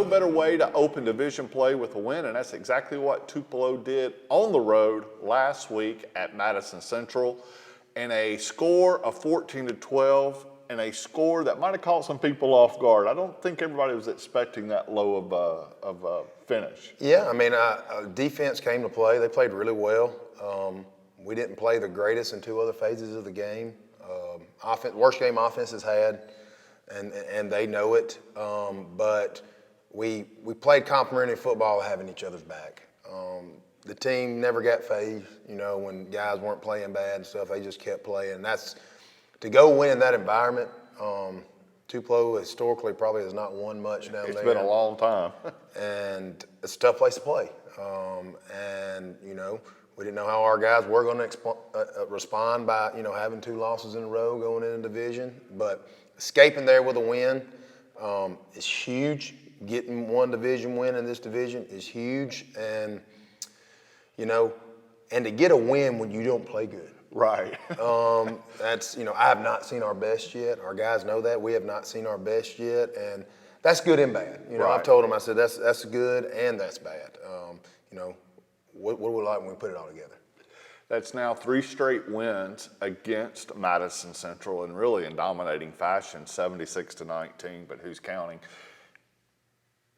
better way to open division play with a win, and that's exactly what Tupelo did on the road last week at Madison Central. And a score of 14-12, and a score that might have caught some people off guard. I don't think everybody was expecting that low of a finish. Yeah, I mean, defense came to play. They played really well. We didn't play the greatest in two other phases of the game. Worst game offense has had, and they know it. But we played complementary football, having each other's back. The team never got phased, when guys weren't playing bad and stuff. They just kept playing. That's to go win in that environment. Tupelo historically probably has not won much down there. It's been a long time. And it's a tough place to play. We didn't know how our guys were going to respond by, having 2 losses in a row going into division. But escaping there with a win is huge. Getting one division win in this division is huge. And to get a win when you don't play good. Right. That's, I have not seen our best yet. Our guys know that. We have not seen our best yet. And that's good and bad. Right. I've told them, I said, that's good and that's bad. What do we like when we put it all together? That's now 3 straight wins against Madison Central, and really in dominating fashion, 76-19, but who's counting?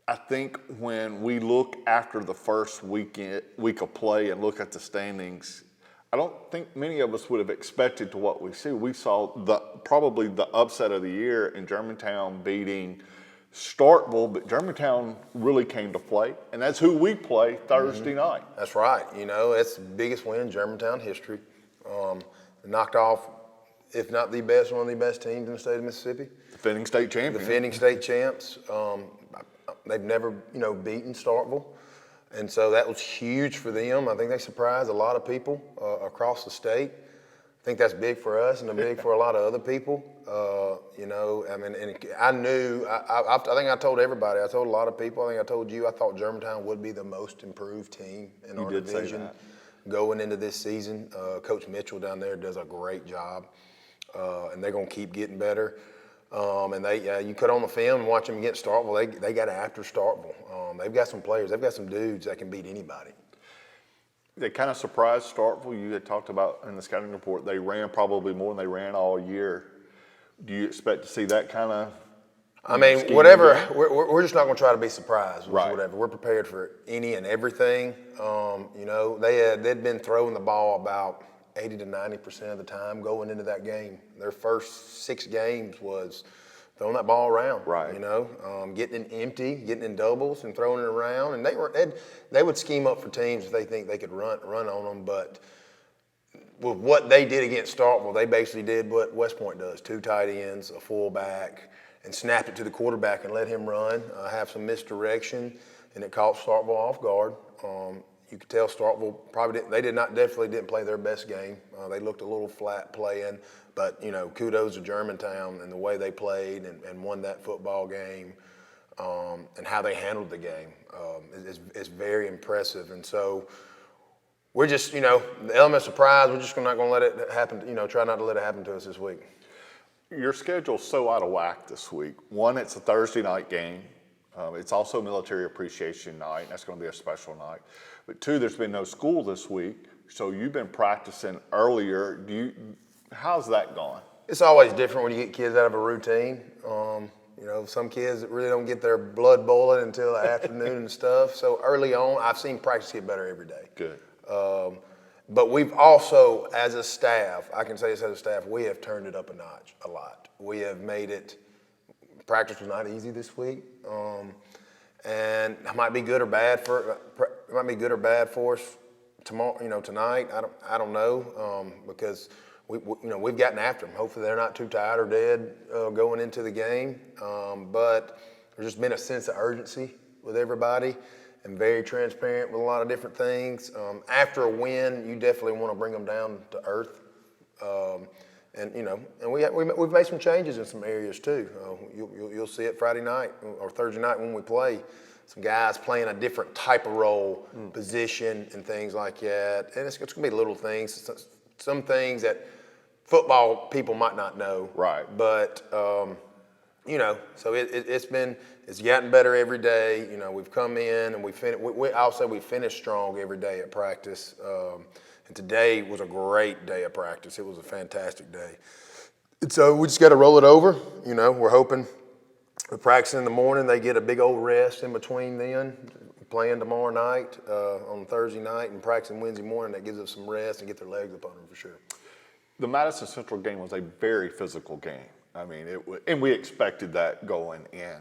I think when we look after the first week of play and look at the standings, I don't think many of us would have expected to what we see. We saw probably the upset of the year in Germantown beating Starkville, but Germantown really came to play, and that's who we play Thursday night. That's right. It's the biggest win in Germantown history. Knocked off, if not the best, one of the best teams in the state of Mississippi. Defending state champions. Defending state champs. They've never, beaten Starkville. And so that was huge for them. I think they surprised a lot of people across the state. I think that's big for us and big for a lot of other people. And I knew, I think I told everybody, I told a lot of people, I think I told you, I thought Germantown would be the most improved team in our division going into this season. Coach Mitchell down there does a great job, and they're going to keep getting better. And you cut on the film and watch them against Starkville. They got after Starkville. They've got some players. They've got some dudes that can beat anybody. They kind of surprised Starkville. You had talked about in the scouting report, they ran probably more than they ran all year. Do you expect to see that kind of? Whatever. We're just not going to try to be surprised. Right. Whatever. We're prepared for any and everything. They'd been throwing the ball about 80 to 90% of the time going into that game. Their first 6 games was throwing that ball around. Right. Getting it empty, getting in doubles, and throwing it around. And they would scheme up for teams if they think they could run on them. But with what they did against Starkville, they basically did what West Point does: 2 tight ends, a fullback, and snapped it to the quarterback and let him run, have some misdirection, and it caught Starkville off guard. You could tell Starkville definitely didn't play their best game. They looked a little flat playing, but kudos to Germantown and the way they played and won that football game, and how they handled the game is very impressive. And so we're just, the element of surprise, we're just not going to let it happen, try not to let it happen to us this week. Your schedule's so out of whack this week. One, it's a Thursday night game. It's also Military Appreciation Night, and that's going to be a special night. But 2, there's been no school this week, so you've been practicing earlier. How's that going? It's always different when you get kids out of a routine. Some kids that really don't get their blood boiling until the afternoon and stuff. So early on, I've seen practice get better every day. Good. But we've also, as a staff, I can say this as a staff, we have turned it up a notch a lot. We have made it. Practice was not easy this week, and it might be good or bad for us tomorrow. Tonight. I don't know, because we've gotten after them. Hopefully they're not too tired or dead going into the game. But there's just been a sense of urgency with everybody, and very transparent with a lot of different things. After a win, you definitely want to bring them down to earth. And we've made some changes in some areas too. You'll see it Friday night or Thursday night when we play. Some guys playing a different type of role, position, and things like that. And it's going to be little things, some things that football people might not know. Right. But So it's gotten better every day. We've come in and I'll say we finished strong every day at practice. And today was a great day of practice. It was a fantastic day. And so we just got to roll it over. We're hoping we're practicing in the morning. They get a big old rest in between then, playing tomorrow night on Thursday night and practicing Wednesday morning. That gives us some rest and get their legs up on them for sure. The Madison Central game was a very physical game. I mean, and we expected that going in.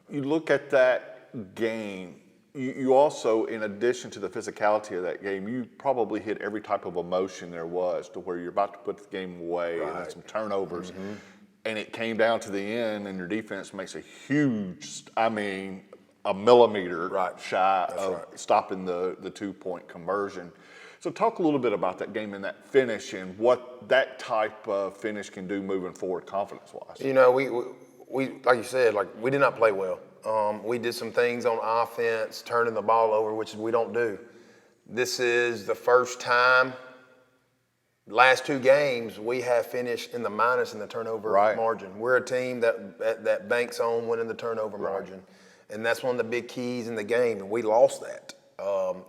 You look at that game, you also, in addition to the physicality of that game, you probably hit every type of emotion there was to where you're about to put the game away and then some turnovers. Mm-hmm. And it came down to the end, and your defense makes a huge, a millimeter shy of stopping the 2-point conversion. So talk a little bit about that game and that finish and what that type of finish can do moving forward confidence-wise. We like you said, we did not play well. We did some things on offense, turning the ball over, which we don't do. This is the first time, last 2 games, we have finished in the minus in the turnover margin. We're a team that banks on winning the turnover margin. And that's one of the big keys in the game, and we lost that.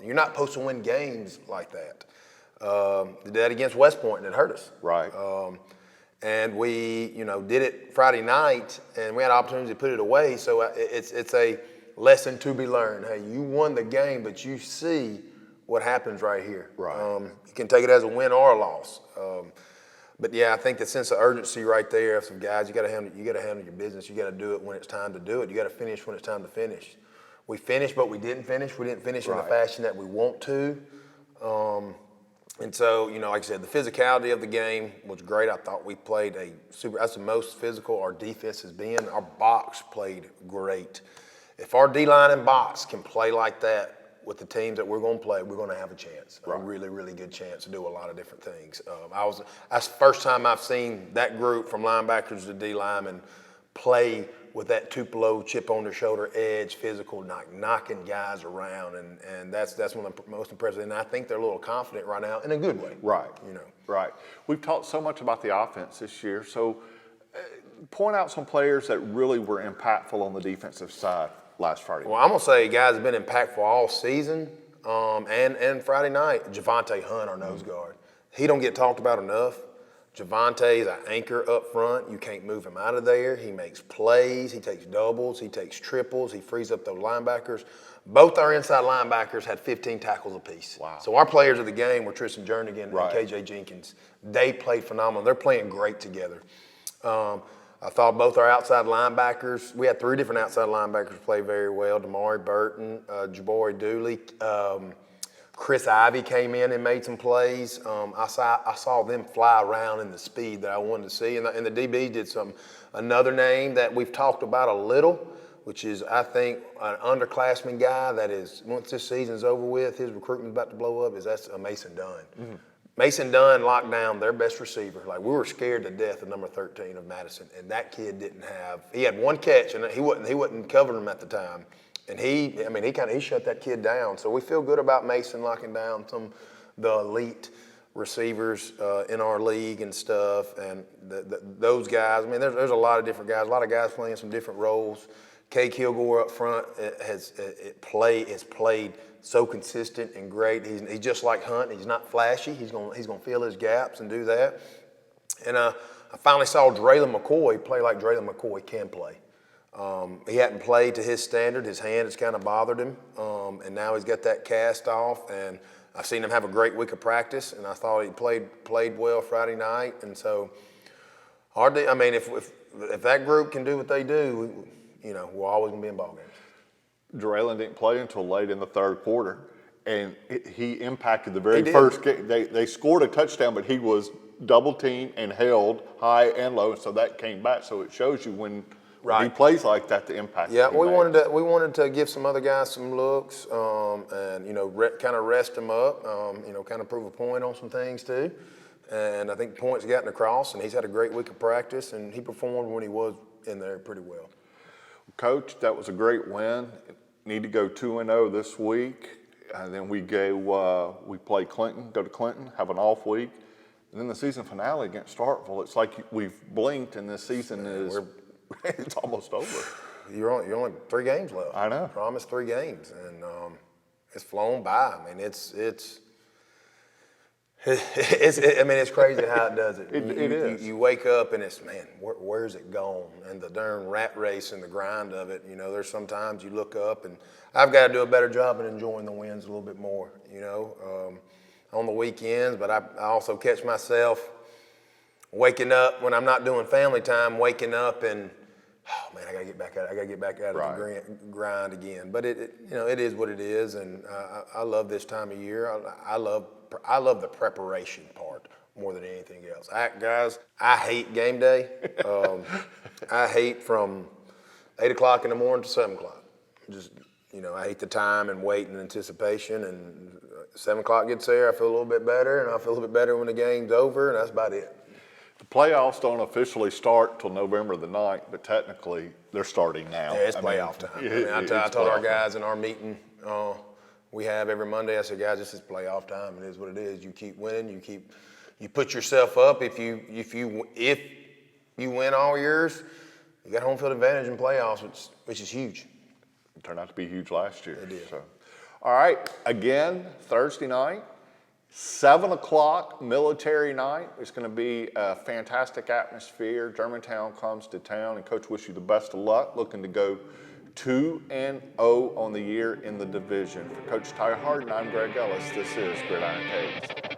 You're not supposed to win games like that. Did that against West Point, and it hurt us. Right. And we, did it Friday night, and we had an opportunity to put it away. So it's a lesson to be learned. Hey, you won the game, but you see what happens right here. Right. You can take it as a win or a loss. But yeah, I think the sense of urgency right there of some guys, you got to handle your business. You got to do it when it's time to do it. You got to finish when it's time to finish. We finished, but we didn't finish. We didn't finish in the fashion that we want to. And so, like I said, the physicality of the game was great. I thought we played that's the most physical our defense has been. Our box played great. If our D-line and box can play like that with the teams that we're going to play, we're going to have a chance, a really, really good chance to do a lot of different things. That's the first time I've seen that group from linebackers to D-linemen play with that Tupelo chip on their shoulder edge, physical, knocking guys around, and that's one of the most impressive. And I think they're a little confident right now in a good way. Right. Right. We've talked so much about the offense this year. So point out some players that really were impactful on the defensive side last Friday. Well, I'm gonna say guys have been impactful all season, and Friday night. Javante Hunt, our nose guard, he don't get talked about enough. Javante is an anchor up front. You can't move him out of there. He makes plays. He takes doubles. He takes triples. He frees up those linebackers. Both our inside linebackers had 15 tackles apiece. Wow. So our players of the game were Tristan Jernigan and KJ Jenkins. They played phenomenal. They're playing great together. I thought both our outside linebackers, we had 3 different outside linebackers play very well. Damari Burton, Jabari Dooley, Chris Ivey came in and made some plays. I saw them fly around in the speed that I wanted to see. And the DB did something. Another name that we've talked about a little, which is, I think, an underclassman guy that is, once this season's over with, his recruitment's about to blow up, that's Mason Dunn. Mm-hmm. Mason Dunn locked down their best receiver. We were scared to death of number 13 of Madison, and that kid he had 1 catch, and he wasn't covering him at the time. And he shut that kid down. So we feel good about Mason locking down the elite receivers in our league and stuff. And those guys, there's a lot of different guys, a lot of guys playing some different roles. Kay Kilgore up front has played so consistent and great. He's just like Hunt. He's not flashy. He's gonna fill his gaps and do that. And I finally saw Draylon McCoy play like Draylon McCoy can play. He hadn't played to his standard. His hand has kind of bothered him, and now he's got that cast off. And I've seen him have a great week of practice, and I thought he played well Friday night. And so, if that group can do what they do, we're always gonna be in ball games. Draylon didn't play until late in the 3rd quarter, and he impacted the very first game. They scored a touchdown, but he was double teamed and held high and low, so that came back. So it shows you when he plays like that, the impact. Yeah, we wanted to give some other guys some looks, and kind of rest them up, kind of prove a point on some things too. And I think the point's gotten across, and he's had a great week of practice, and he performed when he was in there pretty well. Coach, that was a great win. Need to go 2-0 this week, and then we play Clinton, go to Clinton, have an off week, And then the season finale against Starkville, it's like we've blinked and this season is, it's almost over. You're only 3 games left. I know. Promised 3 games, and it's flown by. I mean, it's crazy how it does it. It is. You wake up and it's, man, where's it gone? And the darn rat race and the grind of it. You know, there's sometimes you look up, and I've got to do a better job of enjoying the wins a little bit more. You know, on the weekends, but I also catch myself waking up when I'm not doing family time, waking up and, oh man, I gotta get back out. I gotta get back out of the grind again. But it is what it is, and I love this time of year. I love the preparation part more than anything else. Guys, I hate game day. I hate from 8 o'clock in the morning to 7 o'clock. Just, I hate the time and wait and anticipation. And 7 o'clock gets there, I feel a little bit better, and I feel a little bit better when the game's over, and that's about it. The playoffs don't officially start till November the 9th, but technically they're starting now. Yeah, it's playoff time. I told our guys in our meeting we have every Monday, I said, guys, this is playoff time. It is what it is. You keep winning. You put yourself up. If you win all yours, you got home field advantage in playoffs, which is huge. It turned out to be huge last year. It did. So. All right, again, Thursday night. 7 o'clock, military night. It's going to be a fantastic atmosphere. Germantown comes to town, and Coach, wish you the best of luck. Looking to go 2-0 on the year in the division. For Coach Ty Harden, I'm Greg Ellis. This is Gridiron Takes.